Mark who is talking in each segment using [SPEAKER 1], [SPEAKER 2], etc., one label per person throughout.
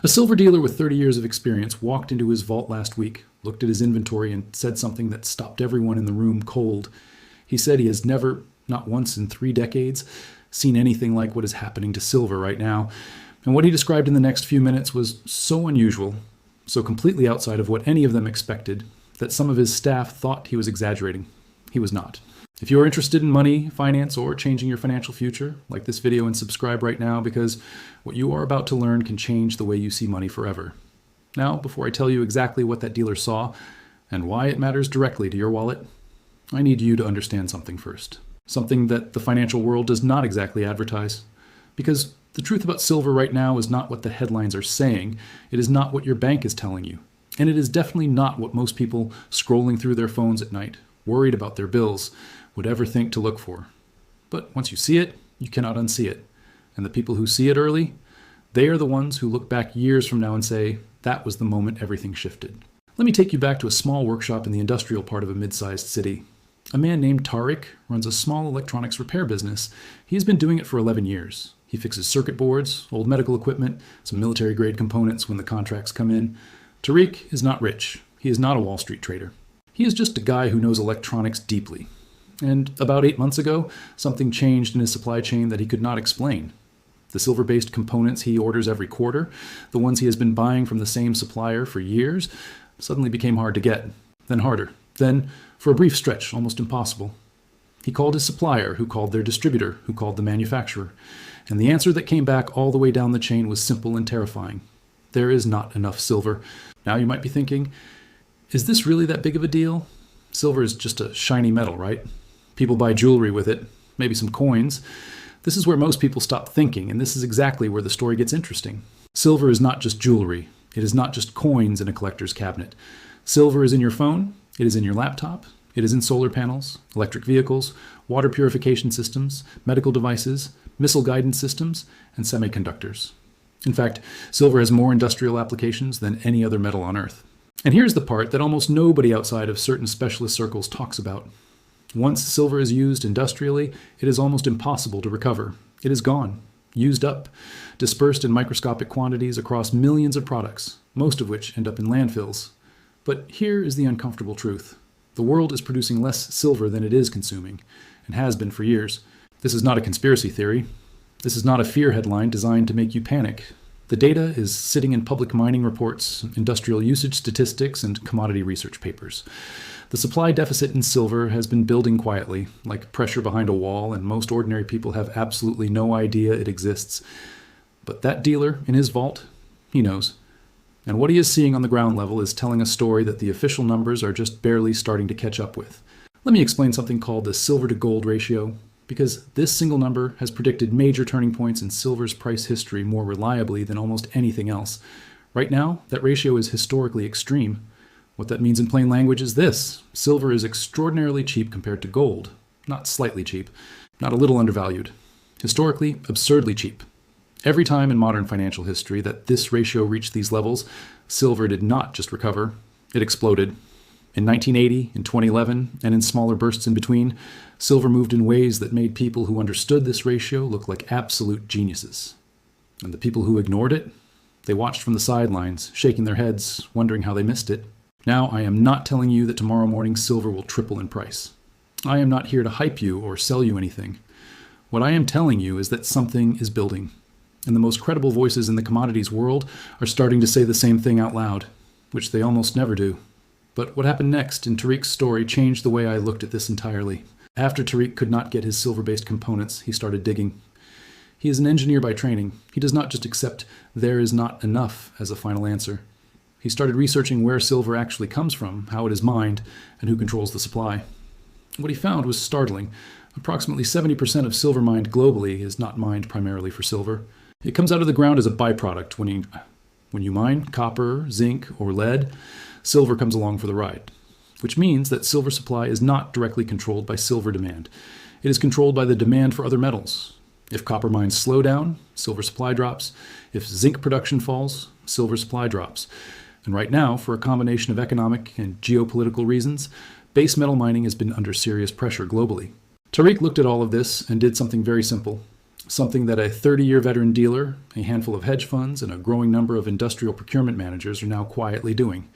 [SPEAKER 1] A silver dealer with 30 years of experience walked into his vault last week, looked at his inventory, and said something that stopped everyone in the room cold. He said he has never, not once in 3 decades, seen anything like what is happening to silver right now. And what he described in the next few minutes was so unusual, so completely outside of what any of them expected, that some of his staff thought he was exaggerating. He was not. If you are interested in money, finance, or changing your financial future, like this video and subscribe right now, because what you are about to learn can change the way you see money forever. Now, before I tell you exactly what that dealer saw and why it matters directly to your wallet, I need you to understand something first. Something that the financial world does not exactly advertise. Because the truth about silver right now is not what the headlines are saying. It is not what your bank is telling you. And it is definitely not what most people scrolling through their phones at night, worried about their bills, would ever think to look for. But once you see it, you cannot unsee it. And the people who see it early, they are the ones who look back years from now and say, that was the moment everything shifted. Let me take you back to a small workshop in the industrial part of a mid-sized city. A man named Tariq runs a small electronics repair business. He has been doing it for 11 years. He fixes circuit boards, old medical equipment, some military-grade components when the contracts come in. Tariq is not rich. He is not a Wall Street trader. He is just a guy who knows electronics deeply. And about 8 months ago, something changed in his supply chain that he could not explain. The silver-based components he orders every quarter, the ones he has been buying from the same supplier for years, suddenly became hard to get, then harder, then, for a brief stretch, almost impossible. He called his supplier, who called their distributor, who called the manufacturer. And the answer that came back all the way down the chain was simple and terrifying. There is not enough silver. Now you might be thinking, is this really that big of a deal? Silver is just a shiny metal, right? People buy jewelry with it, maybe some coins. This is where most people stop thinking, and this is exactly where the story gets interesting. Silver is not just jewelry. It is not just coins in a collector's cabinet. Silver is in your phone, it is in your laptop, it is in solar panels, electric vehicles, water purification systems, medical devices, missile guidance systems, and semiconductors. In fact, silver has more industrial applications than any other metal on Earth. And here's the part that almost nobody outside of certain specialist circles talks about. Once silver is used industrially, it is almost impossible to recover. It is gone, used up, dispersed in microscopic quantities across millions of products, most of which end up in landfills. But here is the uncomfortable truth. The world is producing less silver than it is consuming, and has been for years. This is not a conspiracy theory. This is not a fear headline designed to make you panic. The data is sitting in public mining reports, industrial usage statistics, and commodity research papers. The supply deficit in silver has been building quietly, like pressure behind a wall, and most ordinary people have absolutely no idea it exists. But that dealer in his vault, he knows. And what he is seeing on the ground level is telling a story that the official numbers are just barely starting to catch up with. Let me explain something called the silver to gold ratio, because this single number has predicted major turning points in silver's price history more reliably than almost anything else. Right now, that ratio is historically extreme. What that means in plain language is this: silver is extraordinarily cheap compared to gold. Not slightly cheap, not a little undervalued. Historically, absurdly cheap. Every time in modern financial history that this ratio reached these levels, silver did not just recover, it exploded. In 1980, in 2011, and in smaller bursts in between, silver moved in ways that made people who understood this ratio look like absolute geniuses. And the people who ignored it, they watched from the sidelines, shaking their heads, wondering how they missed it. Now, I am not telling you that tomorrow morning silver will triple in price. I am not here to hype you or sell you anything. What I am telling you is that something is building. And the most credible voices in the commodities world are starting to say the same thing out loud, which they almost never do. But what happened next in Tariq's story changed the way I looked at this entirely. After Tariq could not get his silver-based components, he started digging. He is an engineer by training. He does not just accept there is not enough as a final answer. He started researching where silver actually comes from, how it is mined, and who controls the supply. What he found was startling. Approximately 70% of silver mined globally is not mined primarily for silver. It comes out of the ground as a byproduct. When you mine copper, zinc, or lead, silver comes along for the ride, which means that silver supply is not directly controlled by silver demand. It is controlled by the demand for other metals. If copper mines slow down, silver supply drops. If zinc production falls, silver supply drops. And right now, for a combination of economic and geopolitical reasons, base metal mining has been under serious pressure globally. Tariq looked at all of this and did something very simple. something that a 30-year veteran dealer, a handful of hedge funds, and a growing number of industrial procurement managers are now quietly doing.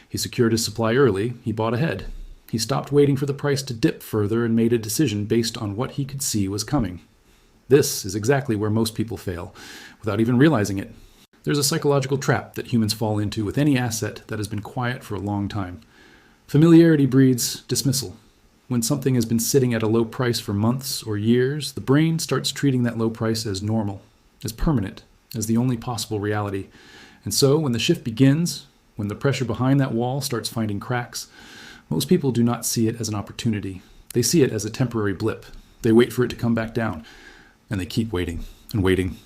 [SPEAKER 1] He secured his supply early, he bought ahead. He stopped waiting for the price to dip further and made a decision based on what he could see was coming. This is exactly where most people fail, without even realizing it. There's a psychological trap that humans fall into with any asset that has been quiet for a long time. Familiarity breeds dismissal. When something has been sitting at a low price for months or years, the brain starts treating that low price as normal, as permanent, as the only possible reality. And so, when the shift begins, when the pressure behind that wall starts finding cracks, most people do not see it as an opportunity. They see it as a temporary blip. They wait for it to come back down, and they keep waiting and waiting.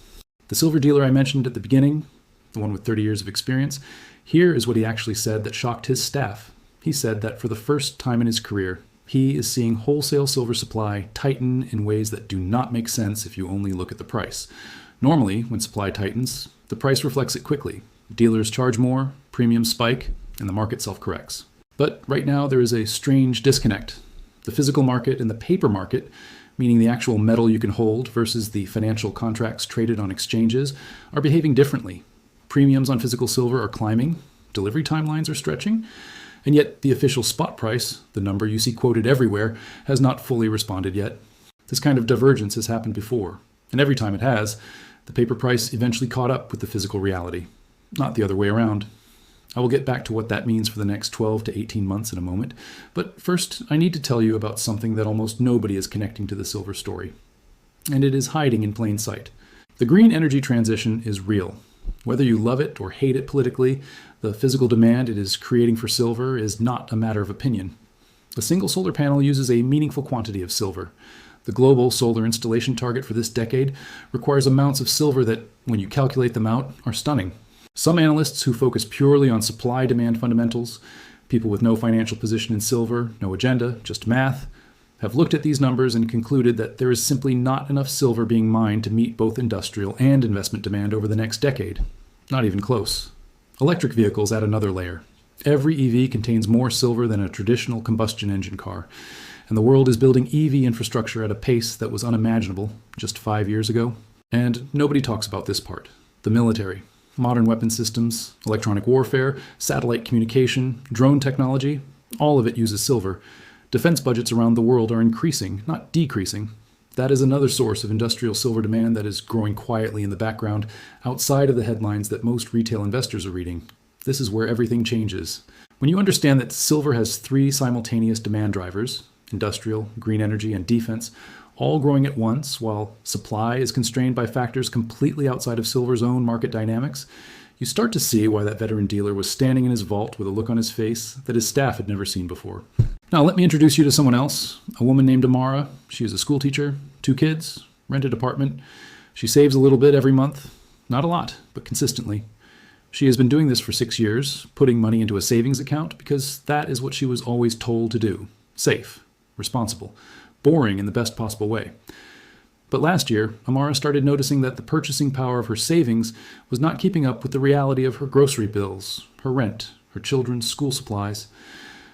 [SPEAKER 1] The silver dealer I mentioned at the beginning, the one with 30 years of experience, here is what he actually said that shocked his staff. He said that for the first time in his career, he is seeing wholesale silver supply tighten in ways that do not make sense if you only look at the price. Normally, when supply tightens, the price reflects it quickly. Dealers charge more, premiums spike, and the market self-corrects. But right now, there is a strange disconnect. The physical market and the paper market, meaning the actual metal you can hold versus the financial contracts traded on exchanges, are behaving differently. Premiums on physical silver are climbing, delivery timelines are stretching, and yet the official spot price, the number you see quoted everywhere, has not fully responded yet. This kind of divergence has happened before, and every time it has, the paper price eventually caught up with the physical reality, not the other way around. I will get back to what that means for the next 12 to 18 months in a moment, but first I need to tell you about something that almost nobody is connecting to the silver story, and it is hiding in plain sight. The green energy transition is real. Whether you love it or hate it politically, the physical demand it is creating for silver is not a matter of opinion. A single solar panel uses a meaningful quantity of silver. The global solar installation target for this decade requires amounts of silver that, when you calculate them out, are stunning. Some analysts who focus purely on supply-demand fundamentals, people with no financial position in silver, no agenda, just math, have looked at these numbers and concluded that there is simply not enough silver being mined to meet both industrial and investment demand over the next decade. Not even close. Electric vehicles add another layer. Every EV contains more silver than a traditional combustion engine car, and the world is building EV infrastructure at a pace that was unimaginable just 5 years ago. And nobody talks about this part. The military. Modern weapon systems, electronic warfare, satellite communication, drone technology, all of it uses silver. Defense budgets around the world are increasing, not decreasing. That is another source of industrial silver demand that is growing quietly in the background, outside of the headlines that most retail investors are reading. This is where everything changes. When you understand that silver has 3 simultaneous demand drivers, industrial, green energy, and defense, all growing at once while supply is constrained by factors completely outside of silver's own market dynamics, you start to see why that veteran dealer was standing in his vault with a look on his face that his staff had never seen before. Now, let me introduce you to someone else, a woman named Amara. She is a school teacher, 2 kids, rented apartment. She saves a little bit every month. Not a lot, but consistently. She has been doing this for 6 years, putting money into a savings account because that is what she was always told to do. Safe, responsible, boring in the best possible way. But last year, Amara started noticing that the purchasing power of her savings was not keeping up with the reality of her grocery bills, her rent, her children's school supplies.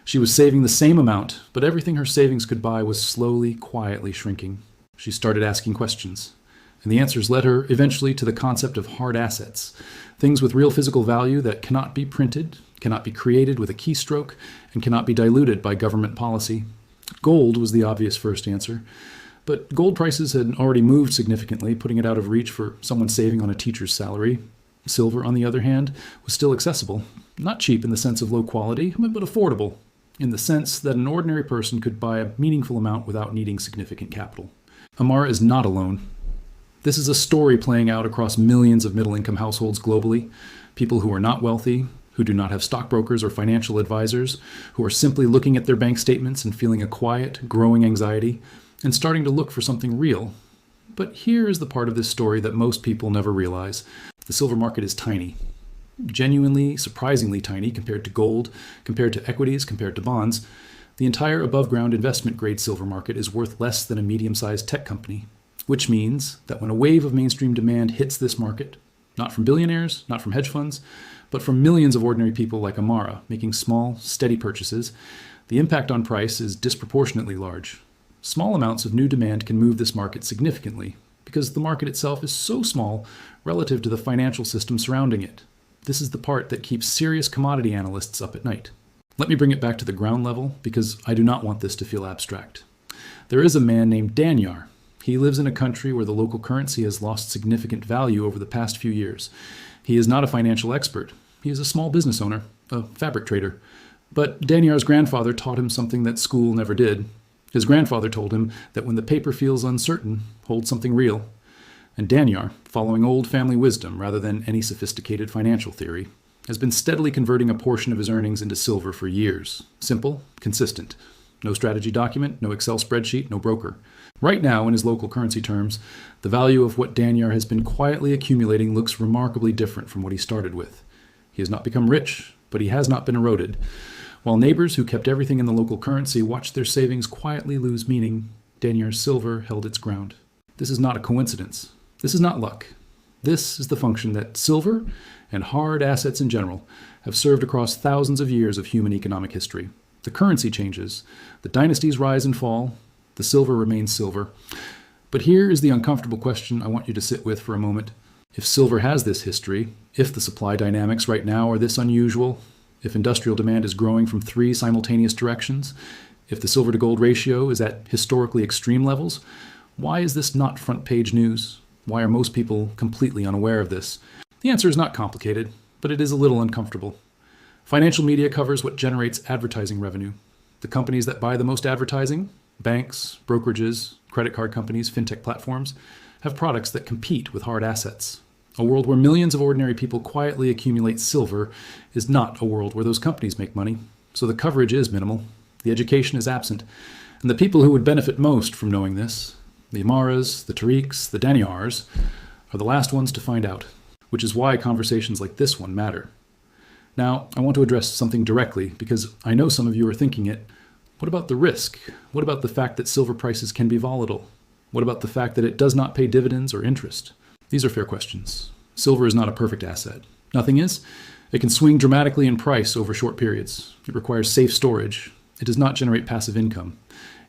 [SPEAKER 1] She was saving the same amount, but everything her savings could buy was slowly, quietly shrinking. She started asking questions, and the answers led her eventually to the concept of hard assets, things with real physical value that cannot be printed, cannot be created with a keystroke, and cannot be diluted by government policy. Gold was the obvious first answer, but gold prices had already moved significantly, putting it out of reach for someone saving on a teacher's salary. Silver, on the other hand, was still accessible, not cheap in the sense of low quality, but affordable, in the sense that an ordinary person could buy a meaningful amount without needing significant capital. Amara is not alone. This is a story playing out across millions of middle-income households globally, people who are not wealthy, who do not have stockbrokers or financial advisors, who are simply looking at their bank statements and feeling a quiet, growing anxiety, and starting to look for something real. But here is the part of this story that most people never realize. The silver market is tiny. Genuinely, surprisingly tiny compared to gold, compared to equities, compared to bonds. The entire above-ground investment-grade silver market is worth less than a medium-sized tech company, which means that when a wave of mainstream demand hits this market, not from billionaires, not from hedge funds, but from millions of ordinary people like Amara making small, steady purchases, the impact on price is disproportionately large. Small amounts of new demand can move this market significantly because the market itself is so small relative to the financial system surrounding it. This is the part that keeps serious commodity analysts up at night. Let me bring it back to the ground level, because I do not want this to feel abstract. There is a man named Danyar. He lives in a country where the local currency has lost significant value over the past few years. He is not a financial expert. He is a small business owner, a fabric trader. But Danyar's grandfather taught him something that school never did. His grandfather told him that when the paper feels uncertain, hold something real. And Danyar, following old family wisdom rather than any sophisticated financial theory, has been steadily converting a portion of his earnings into silver for years. Simple, consistent. No strategy document, no Excel spreadsheet, no broker. Right now, in his local currency terms, the value of what Danyar has been quietly accumulating looks remarkably different from what he started with. He has not become rich, but he has not been eroded. While neighbors who kept everything in the local currency watched their savings quietly lose meaning, Danyar's silver held its ground. This is not a coincidence. This is not luck. This is the function that silver and hard assets in general have served across thousands of years of human economic history. The currency changes, the dynasties rise and fall, the silver remains silver. But here is the uncomfortable question I want you to sit with for a moment. If silver has this history, if the supply dynamics right now are this unusual, if industrial demand is growing from 3 simultaneous directions, if the silver to gold ratio is at historically extreme levels, why is this not front page news? Why are most people completely unaware of this? The answer is not complicated, but it is a little uncomfortable. Financial media covers what generates advertising revenue. The companies that buy the most advertising, banks, brokerages, credit card companies, fintech platforms, have products that compete with hard assets. A world where millions of ordinary people quietly accumulate silver is not a world where those companies make money, so the coverage is minimal, the education is absent, and the people who would benefit most from knowing this, the Amaras, the Tariqs, the Danyars, are the last ones to find out, which is why conversations like this one matter. Now, I want to address something directly, because I know some of you are thinking it. What about the risk? What about the fact that silver prices can be volatile? What about the fact that it does not pay dividends or interest? These are fair questions. Silver is not a perfect asset. Nothing is. It can swing dramatically in price over short periods. It requires safe storage. It does not generate passive income.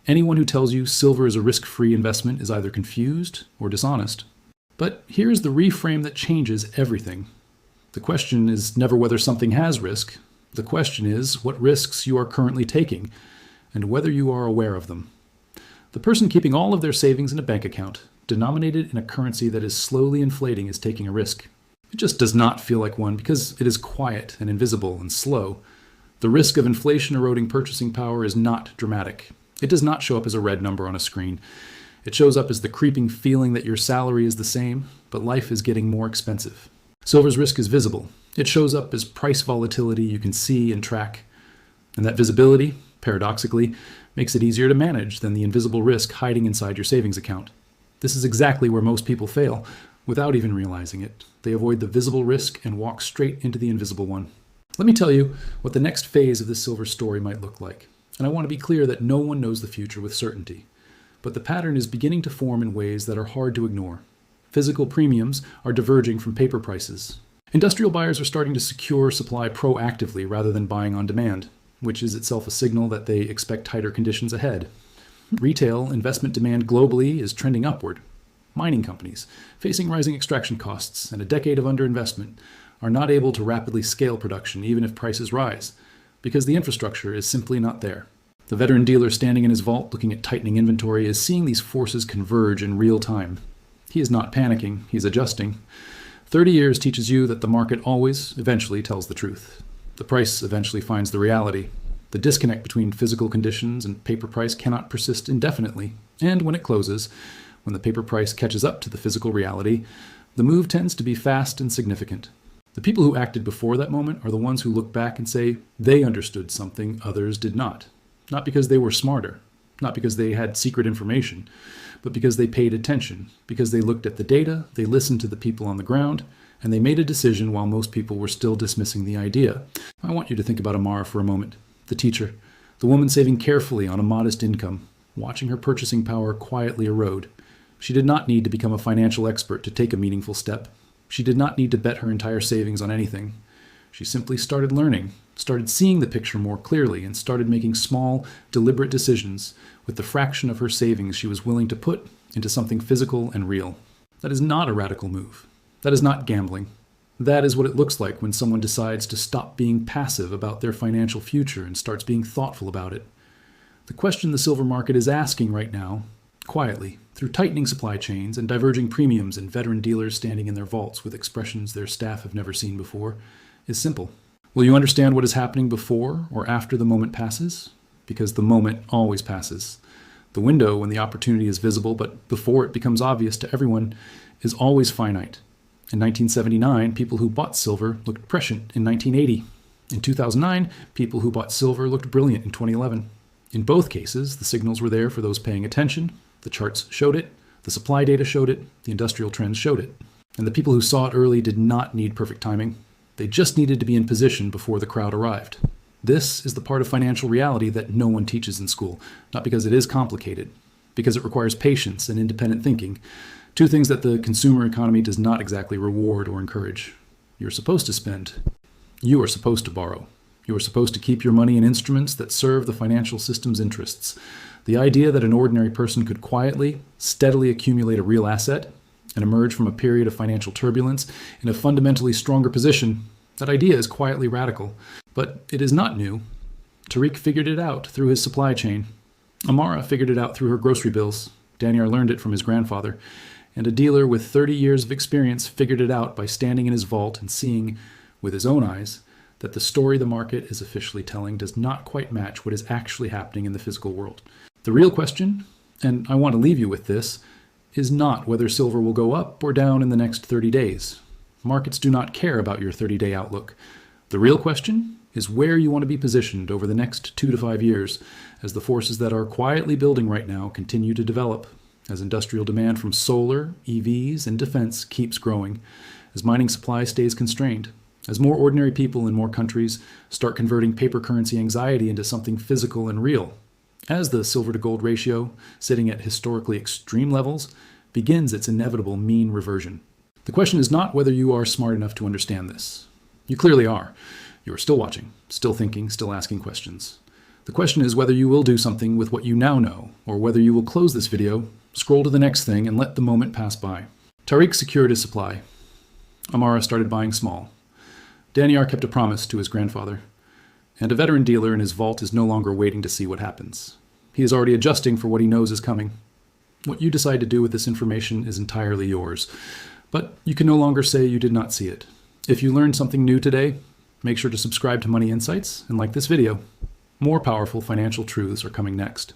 [SPEAKER 1] Anyone who tells you silver is a risk-free investment is either confused or dishonest. But here's the reframe that changes everything. The question is never whether something has risk. The question is what risks you are currently taking and whether you are aware of them. The person keeping all of their savings in a bank account, denominated in a currency that is slowly inflating, is taking a risk. It just does not feel like one because it is quiet and invisible and slow. The risk of inflation eroding purchasing power is not dramatic. It does not show up as a red number on a screen. It shows up as the creeping feeling that your salary is the same, but life is getting more expensive. Silver's risk is visible. It shows up as price volatility you can see and track. And that visibility, paradoxically, makes it easier to manage than the invisible risk hiding inside your savings account. This is exactly where most people fail, without even realizing it. They avoid the visible risk and walk straight into the invisible one. Let me tell you what the next phase of this silver story might look like. And I want to be clear that no one knows the future with certainty. But the pattern is beginning to form in ways that are hard to ignore. Physical premiums are diverging from paper prices. Industrial buyers are starting to secure supply proactively rather than buying on demand, which is itself a signal that they expect tighter conditions ahead. Retail investment demand globally is trending upward. Mining companies, facing rising extraction costs and a decade of underinvestment, are not able to rapidly scale production even if prices rise, because the infrastructure is simply not there. The veteran dealer standing in his vault looking at tightening inventory is seeing these forces converge in real time. He is not panicking, he's adjusting. 30 years teaches you that the market always, eventually tells the truth. The price eventually finds the reality. The disconnect between physical conditions and paper price cannot persist indefinitely, and when it closes, when the paper price catches up to the physical reality, the move tends to be fast and significant. The people who acted before that moment are the ones who look back and say they understood something others did not. Not because they were smarter, not because they had secret information, but because they paid attention, because they looked at the data, they listened to the people on the ground, and they made a decision while most people were still dismissing the idea. I want you to think about Amara for a moment, the teacher, the woman saving carefully on a modest income, watching her purchasing power quietly erode. She did not need to become a financial expert to take a meaningful step. She did not need to bet her entire savings on anything. She simply started learning, started seeing the picture more clearly, and started making small, deliberate decisions with the fraction of her savings she was willing to put into something physical and real. That is not a radical move. That is not gambling. That is what it looks like when someone decides to stop being passive about their financial future and starts being thoughtful about it. The question the silver market is asking right now, quietly, through tightening supply chains and diverging premiums and veteran dealers standing in their vaults with expressions their staff have never seen before, is simple. Will you understand what is happening before or after the moment passes? Because the moment always passes. The window when the opportunity is visible, but before it becomes obvious to everyone, is always finite. In 1979, people who bought silver looked prescient in 1980. In 2009, people who bought silver looked brilliant in 2011. In both cases, the signals were there for those paying attention. The charts showed it, the supply data showed it, the industrial trends showed it. And the people who saw it early did not need perfect timing. They just needed to be in position before the crowd arrived. This is the part of financial reality that no one teaches in school, not because it is complicated, because it requires patience and independent thinking, two things that the consumer economy does not exactly reward or encourage. You're supposed to spend. You are supposed to borrow. You are supposed to keep your money in instruments that serve the financial system's interests. The idea that an ordinary person could quietly, steadily accumulate a real asset and emerge from a period of financial turbulence in a fundamentally stronger position, that idea is quietly radical. But it is not new. Tariq figured it out through his supply chain. Amara figured it out through her grocery bills. Daniar learned it from his grandfather. And a dealer with 30 years of experience figured it out by standing in his vault and seeing, with his own eyes, that the story the market is officially telling does not quite match what is actually happening in the physical world. The real question, and I want to leave you with this, is not whether silver will go up or down in the next 30 days. Markets do not care about your 30-day outlook. The real question is where you want to be positioned over the next 2 to 5 years as the forces that are quietly building right now continue to develop, as industrial demand from solar, EVs, and defense keeps growing, as mining supply stays constrained, as more ordinary people in more countries start converting paper currency anxiety into something physical and real, as the silver-to-gold ratio, sitting at historically extreme levels, begins its inevitable mean reversion. The question is not whether you are smart enough to understand this. You clearly are. You are still watching, still thinking, still asking questions. The question is whether you will do something with what you now know, or whether you will close this video, scroll to the next thing, and let the moment pass by. Tariq secured his supply. Amara started buying small. Daniar kept a promise to his grandfather. And a veteran dealer in his vault is no longer waiting to see what happens. He is already adjusting for what he knows is coming. What you decide to do with this information is entirely yours. But you can no longer say you did not see it. If you learned something new today, make sure to subscribe to Money Insights and like this video. More powerful financial truths are coming next.